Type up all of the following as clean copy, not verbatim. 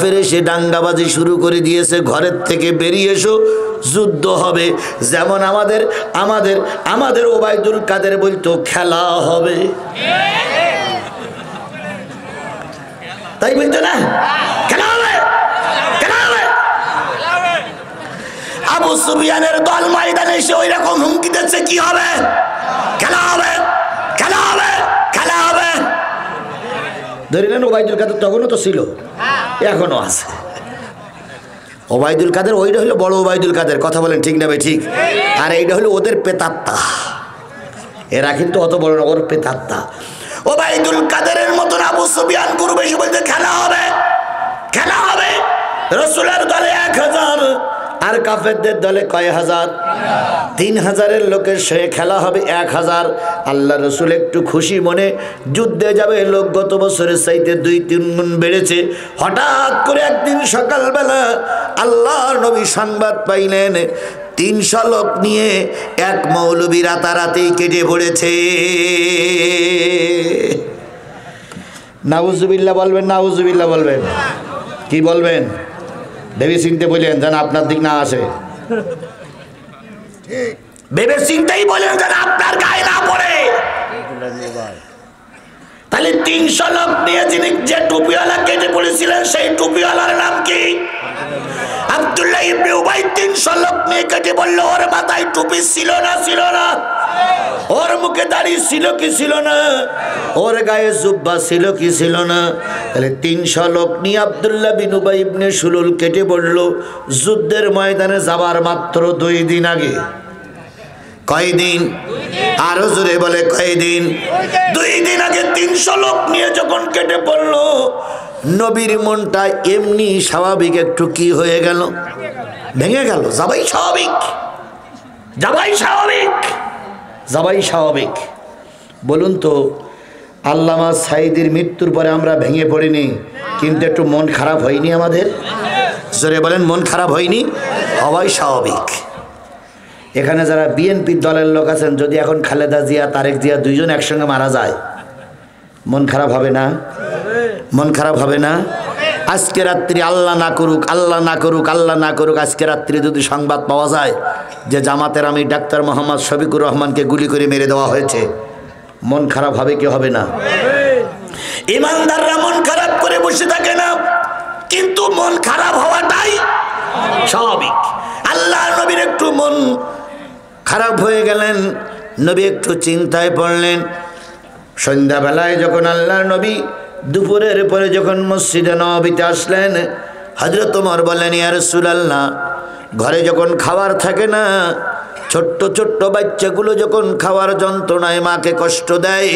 ফেরে সে ডাঙ্গাবাজি শুরু করে দিয়েছে, ঘরের থেকে বেরিয়ে এসো, যুদ্ধ হবে। যেমন আমাদের আমাদের আমাদের ওবায়দুল কাদের বলতো খেলা হবে, তাই বলতো না, খেলা হবে, খেলা হবে। আবু সুফিয়ানের দল ময়দানে এসে ওই রকম হুমকি দিচ্ছে, কি হবে, খেলা হবে, খেলা হবে, খেলা হবে। ধরে নেন ওবায়দুল কাদের তখনও তো ছিল, এখনো আছে। ওবায়দুল কাদের ওইটা হলো বড় ওবায়দুল কাদের, কথা বলেন ঠিক না ভাই? ঠিক। আর এইটা হলো ওদের পেতাত্তা, এরা কিন্তু অত বড় না, ওর পেতাত্তা। ওবায়দুল কাদেরের মতন আবু সুফিয়ান গ্রুপ এসে বলতে খেলা হবে, খেলা হবে। রাসূলের দলে 1000 আর কাফেরদের দলে কয় হাজার? 3000-এর লোকের সঙ্গে খেলা হবে 1000। আল্লাহ রসুল একটু খুশি মনে যুদ্ধে যাবে, লোক গত বছরের চাইতে 2-3 গুণ বেড়েছে। হঠাৎ করে একদিন সকালবেলা আল্লাহর নবী সংবাদ পাইলেন 300 লোক নিয়ে এক মৌলবী রাতারাতি কেটে পড়েছে। নাউজুবিল্লাহ বলবেন, নাউজুবিল্লাহ বলবেন, কি বলবেন? ভেবে চিনতে বললেন যেন আপনার দিক না আসে, ভেবে চিন্তাই বলেন যেন আপনার গায়ে না পড়ে। তাহলে 300 লোক নিয়ে যিনি যে টুপিওয়ালা কেটে পড়েছিলেন সেই টুপিওয়ালার নাম কি? আব্দুল্লাহ ইবনে উবাই। 300 লোক নিয়ে কেটে বলল, ওর মাথায় টুপি ছিল না, ছিল না? ওর মুখে দাড়ি ছিল কি ছিল না? ওর গায়ে জুব্বা ছিল কি ছিল না? তাহলে 300 লোক নিয়ে আব্দুল্লাহ বিন উবাই ইবনে সুলুল কেটে পড়ল যুদ্ধের ময়দানে যাবার মাত্র 2 দিন আগে। কয়দিন? আরো জোরে বলে, কয়দিন? 2 দিন আগে 300 লোক নিয়ে যখন কেটে পড়লো, নবীর মনটা এমনি স্বাভাবিক একটু কি হয়ে গেল, ভেঙে গেল। যাবাই স্বাভাবিক, যাবাই স্বাভাবিক, যাবাই স্বাভাবিক। বলুন তো, আল্লামা সাঈদীর মৃত্যুর পরে আমরা ভেঙে পড়িনি, কিন্তু একটু মন খারাপ হয়নি আমাদের? জোরে বলেন, মন খারাপ হয়নি? হওয়াই স্বাভাবিক। এখানে যারা বিএনপির দলের লোক আছেন, যদি এখন খালেদা জিয়া তারেক জিয়া 2 জন একসঙ্গে মারা যায়, মন খারাপ হবে না? মন খারাপ হবে না? আজকে রাত্রি আল্লাহ না করুক, আল্লাহ না করুক, আল্লাহ না করুক, আজকে রাত্রি যদি সংবাদ পাওয়া যায় যে জামাতের আমি ডাক্তার মোহাম্মদ শফিকুর রহমানকে গুলি করে মেরে দেওয়া হয়েছে, মন খারাপ হবে কি হবে না? ইমানদাররা মন খারাপ করে বসে থাকে না, কিন্তু মন খারাপ হওয়াটাই স্বাভাবিক। আল্লাহ নবীর একটু মন খারাপ হয়ে গেলেন, নবী একটু চিন্তায় পড়লেন। সন্ধ্যাবেলায় যখন আল্লাহর নবী দুপুরের পরে যখন মসজিদে নববীতে আসলেন, হযরত ওমর বললেন, ইয়া রাসূলুল্লাহ, ঘরে যখন খাবার থাকে না, ছোট্ট ছোট্ট বাচ্চাগুলো যখন খাওয়ার যন্ত্রণায় মাকে কষ্ট দেয়,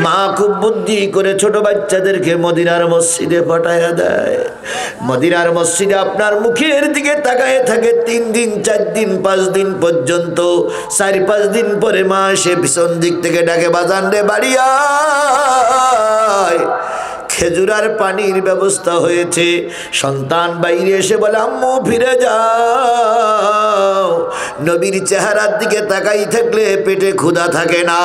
মা খুব বুদ্ধি করে ছোট বাচ্চাদেরকে মদিনার মসজিদে পাঠায়া দেয়। মদিনার মসজিদে আপনার মুখের দিকে তাকায় থাকে 3 দিন 4 দিন 5 দিন পর্যন্ত। 4-5 দিন পরে মা এসে পিছন দিক থেকে ডাকে, বাজান রে বাড়ি আয়, খেজুর আর পানির ব্যবস্থা হয়েছে। সন্তান বাইরে এসে বলে, আম্মু ফিরে যাও। নবীর চেহারার দিকে তাকাই থাকলে পেটে ক্ষুধা থাকে না।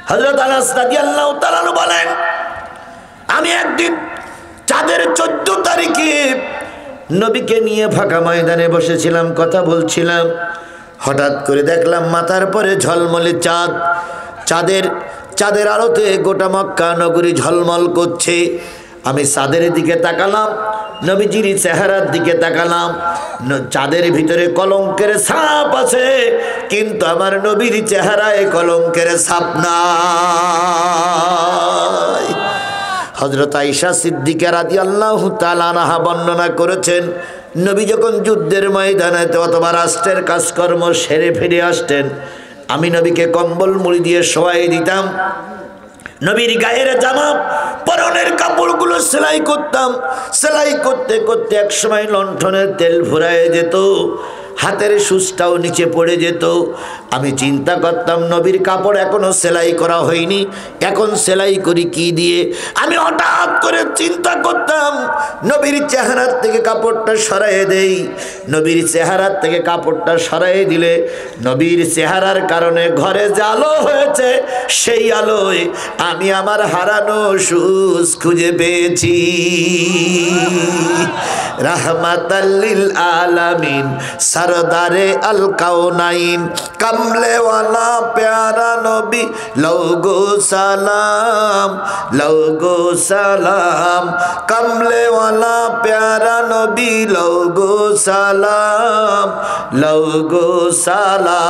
হযরত আনাস রাদিয়াল্লাহু তাআলা বলেন, আমি একদিন চাঁদের 14 তারিখে নবীকে নিয়ে ফাঁকা ময়দানে বসেছিলাম, কথা বলছিলাম। হঠাৎ করে দেখলাম মাথার পরে ঝলমলে চাঁদ, চাঁদের আলোতে গোটা মক্কা নগরী ঝলমল করছে। আমি চাঁদের দিকে তাকালাম, নবীজির চেহারার দিকে তাকালাম। চাঁদের ভিতরে কলঙ্কের ছাপ আছে, কিন্তু আমার নবীর চেহারায় কলঙ্কের ছাপ নাই। হযরত আয়েশা সিদ্দিকা রাদিয়াল্লাহু তাআলা আনহা বর্ণনা করেছেন, নবী যখন যুদ্ধের ময়দানে অথবা রাষ্ট্রের কাজকর্ম সেরে ফিরে আসতেন, আমি নবীকে কম্বল মুড়ি দিয়ে শোয়াই দিতাম। নবীর গায়ের জামা পরনের কাপড়গুলো সেলাই করতাম। সেলাই করতে করতে একসময় লণ্ঠনের তেল ফুরায় যেত। হাতের সুচটাও নিচে পড়ে যেত। আমি চিন্তা করতাম নবীর কাপড় এখনো সেলাই করা হয়নি, এখন সেলাই করি কি দিয়ে। আমি হঠাৎ করে চিন্তা করতাম নবীর চেহারার থেকে কাপড়টা সরাইয়ে দেই। নবীর চেহারার থেকে কাপড়টা সরাইয়ে দিলে নবীর চেহারার কারণে ঘরে যে আলো হয়েছে, সেই আলোয় আমি আমার হারানো সুচ খুঁজে পেয়েছি। রাহমাতাল লিল আলামিন সরদারে আল কাউনাইন কমলেওয়ালা প্যারা নবী লওগো সালাম, লওগো সালাম। কমলেওয়ালা প্যারা নবী লওগো সালাম, লওগো সালাম।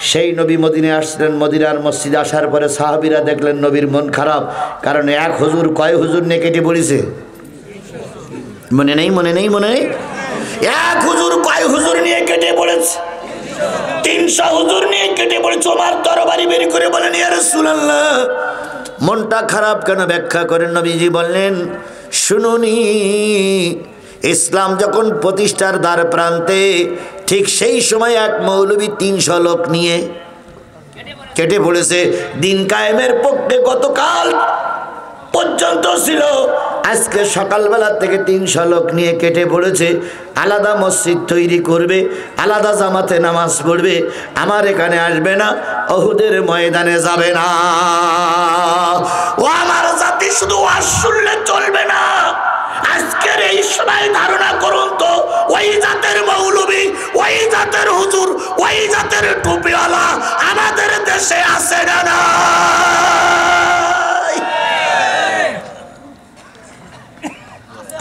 সেই নবী মদিনায় আসলেন। মদিনার মসজিদে আসার পরে সাহাবীরা দেখলেন নবীর মন খারাপ, কারণ এক হুজুর কয় হুজুর নিয়ে কেটে পড়েছে? মনে নেই, মনে নেই, মনে নেই? এক হুজুর কয় হুজুর নিয়ে কেটে পড়েছে? 300 হুজুর নিয়ে কেটে পড়েছে। ওমর তরবারি বের করে বলেন, ইয়া রাসূলুল্লাহ, মনটা খারাপ কেন ব্যাখ্যা করেন। নবীজি বললেন, শুনুনি, ইসলাম যখন প্রতিষ্ঠার দ্বার প্রান্তে, ঠিক সেই সময় এক মৌলবী 300 লোক নিয়ে কেটে পড়েছে। দিন কায়েমের পক্ষে গতকাল পর্যন্ত ছিল, আজকে সকালবেলা থেকে 300 লোক নিয়ে কেটে পড়েছে। আলাদা মসজিদ তৈরি করবে, আলাদা জামাতে নামাজ পড়বে, আমার এখানে আসবে না, উহুদের ময়দানে যাবে না। ও আমার জাতি, শুধু ওয়াজ শুনলে চলবে না। আজকের এই সময় ধারণা করুন তো, ওই জাতের মৌলবী, ওই জাতের হুজুর, ওই জাতের টুপিওয়ালা আমাদের দেশে আছে না না?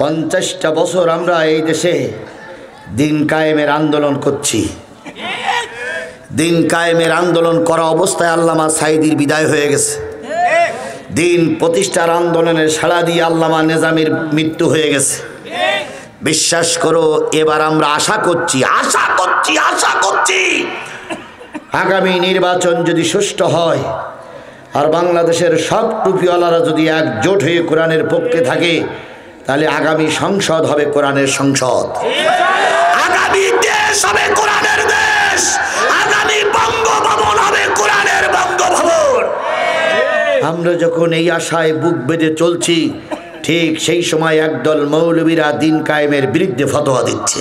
50টা বছর আমরা এই দেশে দিন কায়েমের আন্দোলন করছি। দিন কায়েমের আন্দোলন করা অবস্থায় আল্লামা সাঈদীর বিদায় হয়ে গেছে। দিন প্রতিষ্ঠার আন্দোলনের সাড়া দিয়ে আল্লামা নিজামীর মৃত্যু হয়ে গেছে। বিশ্বাস করো, এবার আমরা আশা করছি আগামী নির্বাচন যদি সুষ্ঠু হয় আর বাংলাদেশের সব টুপিওয়ালারা যদি একজোট হয়ে কোরআনের পক্ষে থাকে, তাহলে আগামী সংসদ হবে কোরআনের সংসদ, আগামী দেশ হবে কোরআনের দেশ, আগামী বঙ্গভবন হবে কোরআনের বঙ্গভবন। আমরা যখন এই আশায় বুক বেঁধে চলছি, ঠিক সেই সময় একদল মৌলবীরা দিন কায়েমের বিরুদ্ধে ফতোয়া দিচ্ছে।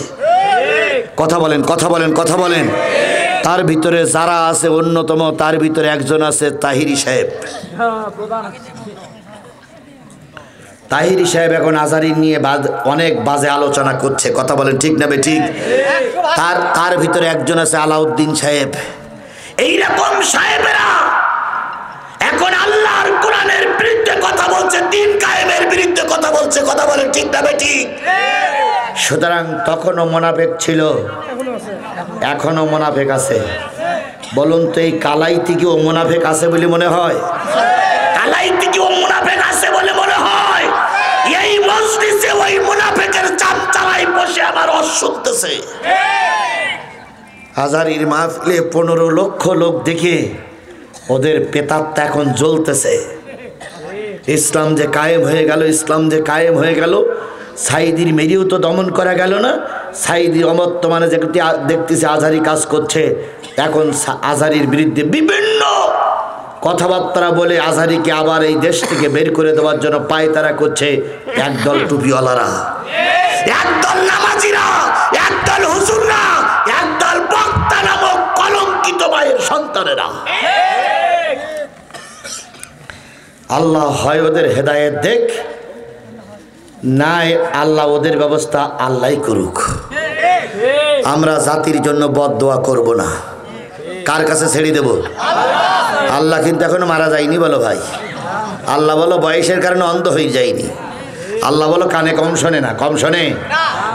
কথা বলেন, কথা বলেন, কথা বলেন। তার ভিতরে যারা আছে অন্যতম, তার ভিতরে একজন আছে তাহিরি সাহেব। তাহিরি সাহেব এখন আজারি নিয়ে অনেক বাজে আলোচনা করছে। কথা বলেন ঠিক না বে ঠিক? তার ভিতরে একজন আছে আলাউদ্দিন সাহেব। এইরকম সাহেবেরা এখন আল্লাহর কোরআনের বিরুদ্ধে কথা বলছে, দিন কায়েমের বিরুদ্ধে কথা বলছে। কথা বলেন ঠিক না বে ঠিক? সুতরাং তখনও মুনাফিক ছিল, এখনো মুনাফিক আছে। বলুন তো, এই কালাইতে কি ও মুনাফিক আছে বলে মনে হয়? কালাইতে কি ও মুনাফিক আছে বলে মনে হয়? এই মজলিসে ওই মুনাফিকের চামচালাই বসে আমার ওয়াজ শুনতেছে। হাজারির মাহফিলে 15 লক্ষ লোক দেখে ওদের পেতাত্তা এখন জ্বলতেছে। ইসলাম যে কায়েম হয়ে গেল, ইসলাম যে কায়েম হয়ে গেল। সাঈদীর মেরিও তো দমন করা গেল না। সাঈদীর অবর্তমানে যে দেখতেছে আজহারি কাজ করছে, এখন আজহারির বিরুদ্ধে বিভিন্ন কথাবার্তা বলে আজহারিকে আবার এই দেশ থেকে বের করে দেওয়ার জন্য পায়তারা করছে একদল টুপিওয়ালারা, একদল নামাজিরা, একদল হুজুররা, একদল বক্তা নামক কলঙ্কিত মায়ের সন্তানেরা। আল্লাহ হয় ওদের হেদায়েত দেখ, নাই আল্লাহ ওদের ব্যবস্থা আল্লাহই করুক। আমরা জাতির জন্য বদদোয়া করব না। কার কাছে ছেড়ে দেব? আল্লাহ কিন্তু এখনো মারা যায়নি বলো ভাই। আল্লাহ বলো বয়সের কারণে অন্ধ হয়ে যায়নি। আল্লাহ বলো কানে কম শোনে না, কম শোনে।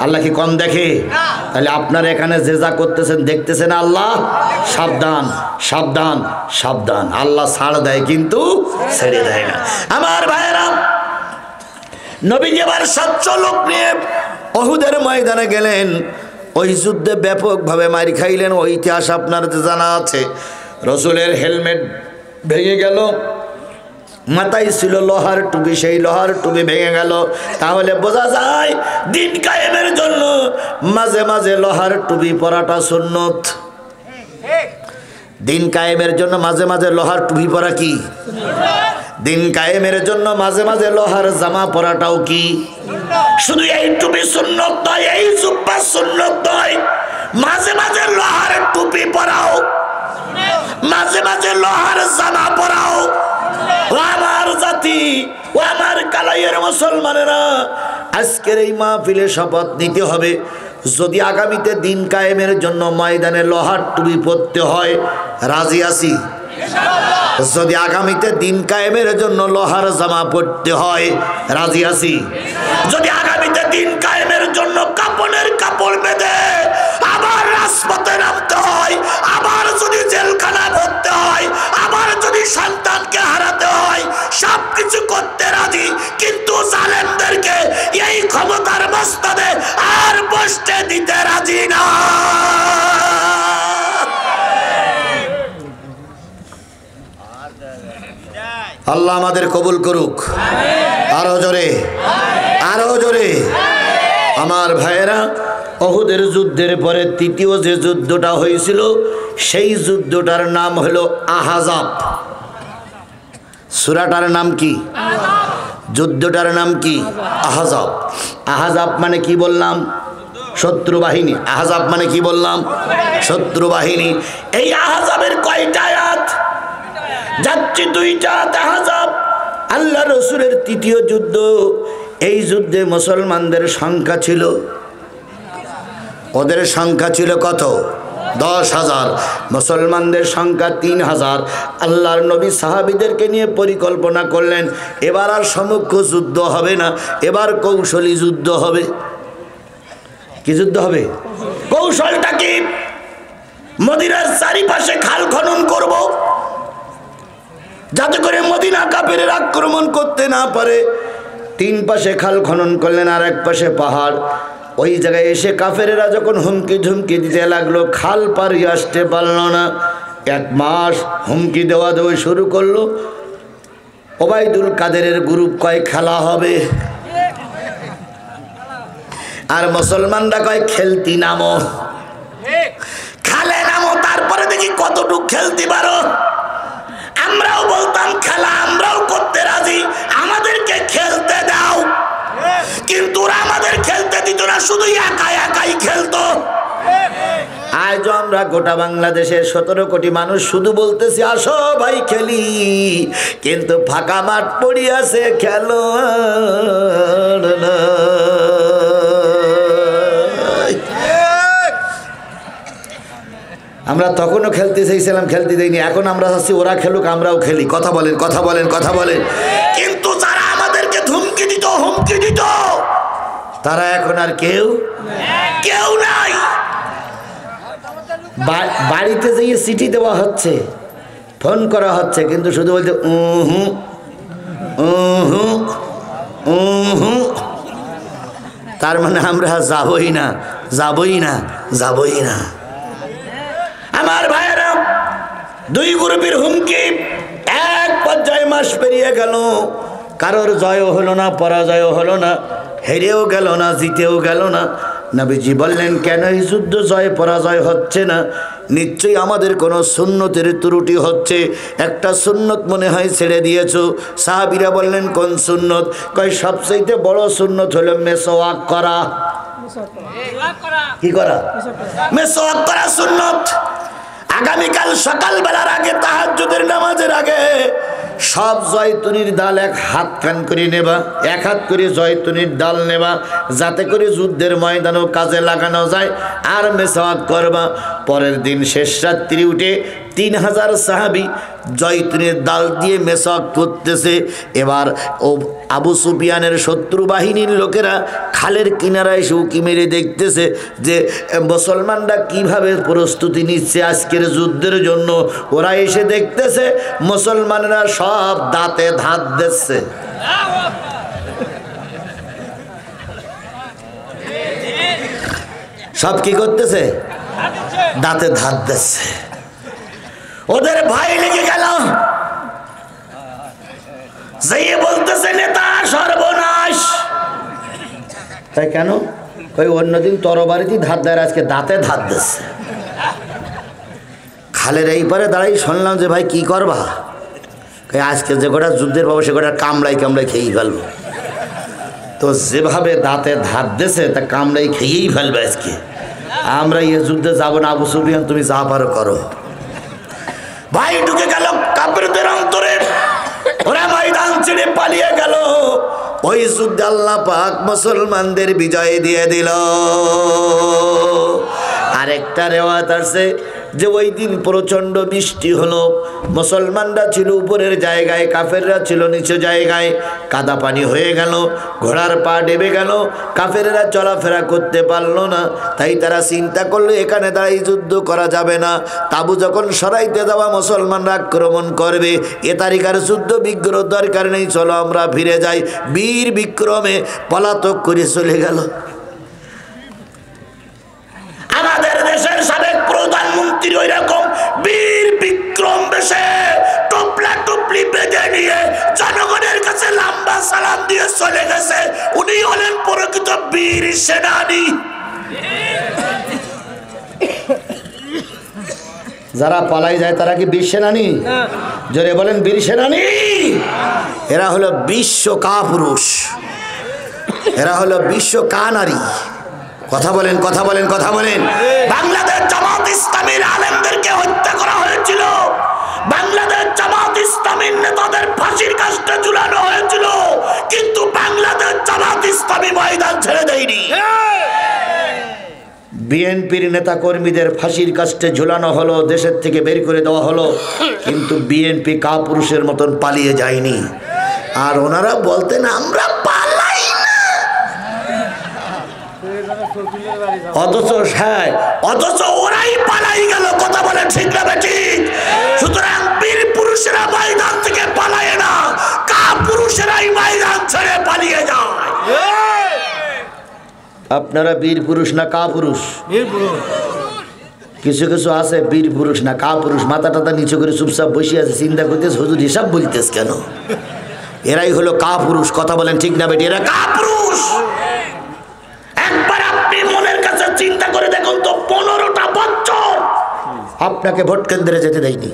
আল্লাহ কি কম দেখে? তাহলে আপনারা এখানে যে যা করতেছেন দেখতেছেন আল্লাহ। সাবধান, সাবধান, সাবধান। আল্লাহ ছাড় দেয় কিন্তু ছেড়ে দেয় না। আমার ভাইয়েরা, নবীজি আবার 700 লোক নিয়ে উহুদের ময়দানে গেলেন। ওই যুদ্ধে ব্যাপকভাবে মার খাইলেন। ওই ইতিহাস আপনার জানা আছে। রসুলের হেলমেট ভেঙে গেল, মাথায় ছিল লোহার টুপি, সেই লোহার টুপি ভেঙে গেল। তাহলে বোঝা যায় দিন কায়েমের জন্য মাঝে মাঝে লোহার টুপি পরাটা সুন্নত। দিন কায়েমের জন্য মাঝে মাঝে লোহার টুপি পরা কি? দিন কায়েমের জন্য মাঝে মাঝে লোহার জামা পরাটাও কি? শুধু এই টুপি সুন্নত নয়, এই জুব্বা সুন্নত নয়, মাঝে মাঝে লোহার টুপি পরাও, মাঝে মাঝে লোহার জামা পরাও। ও আমার জাতি, ও আমার কালাইয়ের মুসলমানেরা, আজকের এই মাহফিলে শপথ নিতে হবে, যদি আগামীতে দিন কায়েমের জন্য ময়দানে লোহার টুপি পরতে হয়, রাজি আছি? যদি আগামীতে দিন কায়েমের জন্য লোহার জামা পরতে হয়, রাজি আছি? যদি আগামীতে দিন কায়েমের জন্য কাপড়ের কাপড় বেঁধে আবার রাজপথে নামতে হয়, আবার যদি জেলখানা ভরতে হয়, আবার যদি সন্তানকে হারাতে হয়, সবকিছু করতে রাজি, কিন্তু জালেমদেরকে এই ক্ষমতার মস্তদে আর বসতে দিতে রাজি না। আল্লাহ আমাদের কবুল করুক। আরো জোরে, আরো জোরে। আমার ভাইয়েরা, উহুদের যুদ্ধের পরে তৃতীয় যে যুদ্ধটা হয়েছিল, সেই যুদ্ধটার নাম হলো আহজাব। সূরাটার নাম কি? যুদ্ধটার নাম কি? আহজাব। আহজাব মানে কি বললাম? শত্রু বাহিনী। আহজাব মানে কি বললাম? শত্রু বাহিনী। এই আহজাবের কয়টা আয়াত? যাচ্ছে দুইটা আহজাব। আল্লাহ রসুলের তৃতীয় যুদ্ধ। এই যুদ্ধে মুসলমানদের সংখ্যা ছিল, ওদের সংখ্যা ছিল কত? 10,000। মুসলমানদের সংখ্যা 3,000। আল্লাহর নবী সাহাবীদেরকে নিয়ে পরিকল্পনা করলেন, এবার আর সমুখ্য যুদ্ধ হবে না, এবার কৌশলী যুদ্ধ হবে। কি যুদ্ধ হবে? কৌশলটা কি? মদিনার চারিপাশে খাল খনন করব, যাতে করে মদিনা কাফেরের আক্রমণ করতে না পারে। 3 পাশে খাল খনন করলেন, আর এক পাশে পাহাড়। ওই জায়গায় এসে কাফেরেরা যখন হুমকি ঝুমকি দিতে লাগলো, খাল পাড়িয়ে আসতে পারল না। 1 মাস হুমকি দেওয়া দেওয়া শুরু করলো। ওবায়দুল কাদেরের গ্রুপ কয় খেলা হবে, আর মুসলমানরা কয় খেলতি নামো, খালে নামো, তারপরে দেখি কতটুকু খেলতে পারো। আমরাও বলতাম খেলা আমরাও করতে রাজি, আমাদেরকে খেলতে দাও, কিন্তু ওরা আমাদের খেলতে দিত না, শুধু একা একাই খেলতো। আজ আমরা গোটা বাংলাদেশের 17 কোটি মানুষ শুধু বলতেছি আসো ভাই খেলি, কিন্তু ফাঁকা মাঠ পড়ি আছে, খেলো না। আমরা তখনও খেলতে চাইছিলাম, খেলতে দেয়নি। এখন আমরা চাচ্ছি ওরা খেলুক, আমরাও খেলি। কথা বলেন, কথা বলেন, কথা বলেন। কিন্তু যারা আমাদেরকে ধুমকি দিত, হুমকি দিত, তারা এখন আর কেউ নাই। বাড়িতে যেয়ে চিঠি দেওয়া হচ্ছে, ফোন করা হচ্ছে, কিন্তু শুধু বলতে তার মানে আমরা যাবই না, যাবই না, যাবই না। আমার ভাইয়েরা, 2 গ্রুপের হুমকি। এক পর্যায়ে মাস পেরিয়ে গেল, কারোর জয়ও হলো না, পরাজয়ও হলো না, হেরেও গেল না, জিতেও গেল না। নবীজি বললেন, কেন এই যুদ্ধ জয় পরাজয় হচ্ছে না? নিশ্চয়ই আমাদের কোনো সুন্নতের ত্রুটি হচ্ছে। একটা সুন্নত মনে হয় ছেড়ে দিয়েছো। সাহাবীরা বললেন, কোন সুন্নত? কয় সবচেয়ে বড় সুন্নত হলো মেসওয়াক করা। কি করা? মেসওয়াক করা সুন্নত। আগামীকাল সকালবেলার আগে, তাহাজ্জুদের নামাজের আগে, সব জয়তুনির ডাল 1 হাত খান করে নেবা, 1 হাত করে জয়তুনির ডাল নেবা, যাতে করে যুদ্ধের ময়দানও কাজে লাগানো যায়। আর মেসওয়াক করবা। পরের দিন শেষ রাত্রি উঠে 3000 সাহাবী জয়তুনের ডাল দিয়ে মেসওয়াক করতেছে। এবার ও আবু সুফিয়ানের শত্রু বাহিনীর লোকেরা খালের কিনারায় এসে উকি মেরে দেখতেছে যে মুসলমানরা কিভাবে প্রস্তুতি নিচ্ছে আজকের যুদ্ধের জন্য। ওরা এসে দেখতেছে মুসলমানরা সব দাঁতে ধাত দিচ্ছে। সব কি করতেছে? দাঁতে ধাত দিচ্ছে। ওদের ভয় লেগে গেল। যেয়ে বলতেছে নেতা সর্বনাশ। তাই কেন? ওই অন্যদিন তরবারিতেই ধার দেয়, আজকে দাঁতে ধার দিচ্ছে। খালের এই পারে দাঁড়াই শুনলাম যে ভাই কি করবা, আজকে যে কটা যুদ্ধের পাবো সে কটা কামড়াই কামড়াই খেয়েই ফেলবো। তো যেভাবে দাঁতে ধার দিয়েছে তা কামড়াই খেয়েই ফেলবে আজকে। আমরা এই যুদ্ধে যাবো না, আবু সুফিয়ান তুমি যা পারো করো। ভাই ঢুকে গেল কাফেরদের অন্তরে, ওরা ময়দান ছেড়ে পালিয়ে গেল। ওই যুদ্ধে আল্লাহ পাক মুসলমানদের বিজয় দিয়ে দিল। আরেকটা রেওয়াত আছে যে ওই দিন প্রচণ্ড বৃষ্টি হলো, মুসলমানরা ছিল উপরের জায়গায়, কাফেররা ছিল নিচু জায়গায়, কাদা পানি হয়ে গেল, ঘোড়ার পা ডেবে গেল, কাফেররা চলাফেরা করতে পারলো না। তাই তারা চিন্তা করলো এখানে দাঁড়াই যুদ্ধ করা যাবে না, তাবু যখন সরাইতে যাওয়া মুসলমানরা আক্রমণ করবে, এ তারিখার যুদ্ধ বিগ্রহ দরকার নেই, চলো আমরা ফিরে যাই। বীর বিক্রমে পলাতক করে চলে গেল। আমাদের দেশের সাবেক প্রধানমন্ত্রী ওই রকম বীর বিক্রম বেশে টপলা টপলি বেঁধে নিয়ে জনগণের কাছে লম্বা সালাম দিয়ে চলে গেছে। উনি হলেন প্রকৃত বীর সেনানী। যারা পালাই যায় তারা কি বীর সেনানী? জোরে বলেন বীর সেনানী। এরা হলো বিশ্ব কাপুরুষ, এরা হলো বিশ্ব কানারী। কথা বলেন, কথা বলেন, কথা বলেন। বাংলাদেশ জামাত ইসলামীর আলেমদেরকে হত্যা করা হয়েছিল, বাংলাদেশ জামাত ইসলামীর নেতাদের ফাঁসির কাস্টে ঝুলানো হয়েছিল, কিন্তু বাংলাদেশ জামাত ইসলামী ময়দান ছেড়ে দেয়নি। বিএনপির নেতা কর্মীদের ফাঁসির কাস্টে ঝুলানো হলো, দেশের থেকে বের করে দেওয়া হলো, কিন্তু বিএনপি কাপুরুষের মতন পালিয়ে যায়নি। আর ওনারা বলতেন আমরা পালাই না, অথচ ওরাই পালাই গেল। কথা বলে ঠিক না ঠিক? সুতরাং বীর পুরুষেরা ময়দান থেকে পালায় না, কাপুরুষেরাই ময়দান ছেড়ে পালিয়ে যায়। আপনারা বীর পুরুষ না কাপুরুষ? কিছু কিছু আছে বীর পুরুষ না কাপুরুষ, মাথা টাথা নিচু করে চুপচাপ বসে আছে, চিন্তা করতেছে হুজুর হিসাব বলতেছ কেন? এরাই হলো কাপুরুষ। কথা বলেন ঠিক না বেটি? এরা কাপুরুষ। একবার আপনি মনের কাছে চিন্তা করে দেখুন তো, 15টা বছর আপনাকে ভোট কেন্দ্রে যেতে দেয়নি।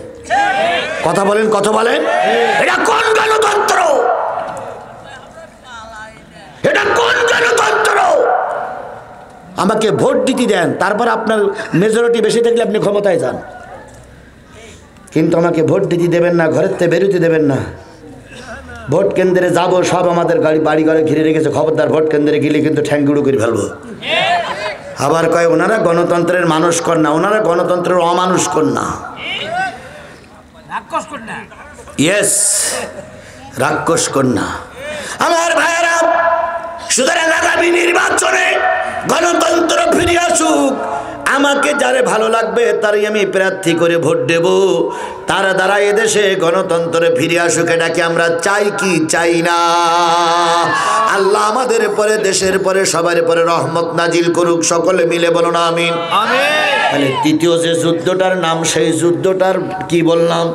কথা বলেন, কথা বলেন। এটা কোন গণতন্ত্র? এটা কোন গণতন্ত্র? আমাকে ভোট দিতে দেন, তারপর আপনার মেজরিটি বেশি থাকলে আপনি ক্ষমতায় যান, কিন্তু আমাকে ভোট দিতে দেবেন না, ঘরের থেকে বেরোতে দেবেন না। ভোট কেন্দ্রে যাব, সব আমাদের বাড়ি ঘরে ঘিরে রেখেছে, খবরদার ভোট কেন্দ্রে গেলে কিন্তু ঠ্যাংগুড়ো করে ফেলবো। আবার কয় ওনারা গণতন্ত্রের মানুষ কর না, ওনারা গণতন্ত্রের অমানুষ কর না। ইয়েস, রাক্ষস কন্যা। আমার ভাইয়েরা, সুতরাং আগামী নির্বাচনে গণতন্ত্র ফিরে আসুক। আমাকে যারে ভালো লাগবে তারই আমি প্রার্থী করে ভোট দেব, তার দ্বারা এদেশে গণতন্ত্রে ফিরে আসুক। এটাকে আমরা চাই কি চাই না? আল্লাহ আমাদের পরে, দেশের পরে, সবার পরে রহমত নাজিল করুক। সকলে মিলে বলুন আমিন। তাহলে তৃতীয় যে যুদ্ধটার নাম, সেই যুদ্ধটার কি বললাম?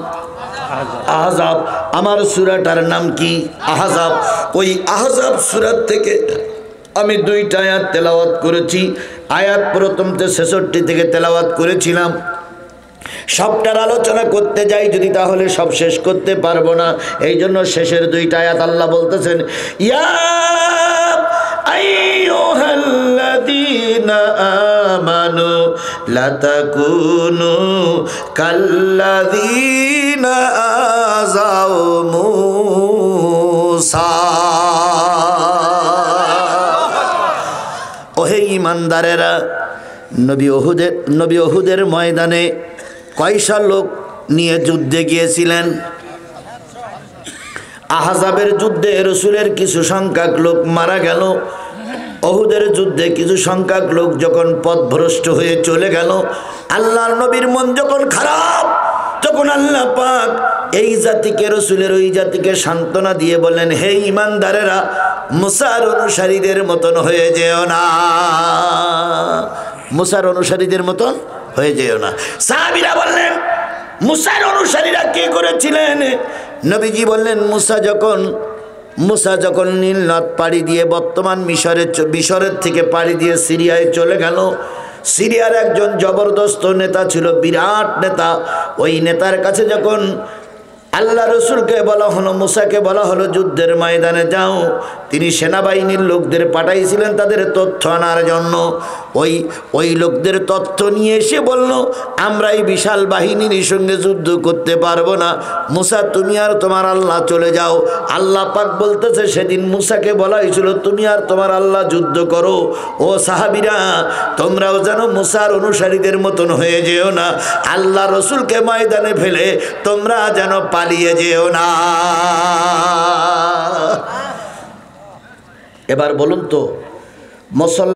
আহজাব। আমার সূরাটার নাম কি? আহজাব। ওই আহজাব সূরা থেকে আমি 2টা আয়াত তেলাওয়াত করেছি। আয়াত প্রথম 66 থেকে তেলাওয়াত করেছিলাম। সবটার আলোচনা করতে যাই যদি তাহলে সব শেষ করতে পারবো না। এই জন্য শেষের 2টা আয়াত আল্লাহ বলতেছেন, ইয়া আইয়ুহাল্লাযীনা আমানু লা তাকুনু কাল্লাযীনা আযাউ মূসা। ওহে ইমানদারেরা, নবী উহুদের ময়দানে কয়শা লোক নিয়ে যুদ্ধে গিয়েছিলেন? আহজাবের যুদ্ধে রাসূলের কিছু সংখ্যক লোক মারা গেল। উহুদের যুদ্ধে কিছু সংখ্যক লোক যখন পথভ্রষ্ট হয়ে চলে গেল, আল্লাহর নবীর মন যখন খারাপ, তখন আল্লাহ পাক এই জাতিকে, রাসূলের ওই জাতিকে সান্ত্বনা দিয়ে বললেন, হে ইমানদারেরা, মুসার অনুসারীদের মতন হয়ে যেও না, মুসার অনুসারীদের মতন হয়ে যেও না। সাহাবীরা বললেন, মুসার অনুসারীরা কি করেছিলেন? নবীজি বললেন, মুসা যখন মুসা যখন নীল নদ পাড়ি দিয়ে বর্তমান মিশরের থেকে পাড়ি দিয়ে সিরিয়ায় চলে গেল, সিরিয়ার একজন জবরদস্ত নেতা ছিল, বিরাট নেতা। ওই নেতার কাছে যখন আল্লাহ রসুলকে বলা হলো, মুসাকে বলা হলো যুদ্ধের ময়দানে যাও, তিনি সেনাবাহিনীর লোকদের পাঠাইছিলেন তাদের তথ্য আনার জন্য। ওই লোকদের তথ্য নিয়ে এসে বলল, আমরা এই বিশাল বাহিনীর সঙ্গে যুদ্ধ করতে পারবো না, মুসা তুমি আর তোমার আল্লাহ চলে যাও। আল্লাহ পাক বলতেছে, সেদিন মুসাকে বলা হয়েছিল তুমি আর তোমার আল্লাহ যুদ্ধ করো। ও সাহাবীরা, তোমরাও যেন মুসার অনুসারীদের মতন হয়ে যেও না, আল্লাহ রসুলকে ময়দানে ফেলে তোমরা যেন পালিয়ে যেও না। এবার বলুন তো মুসলমান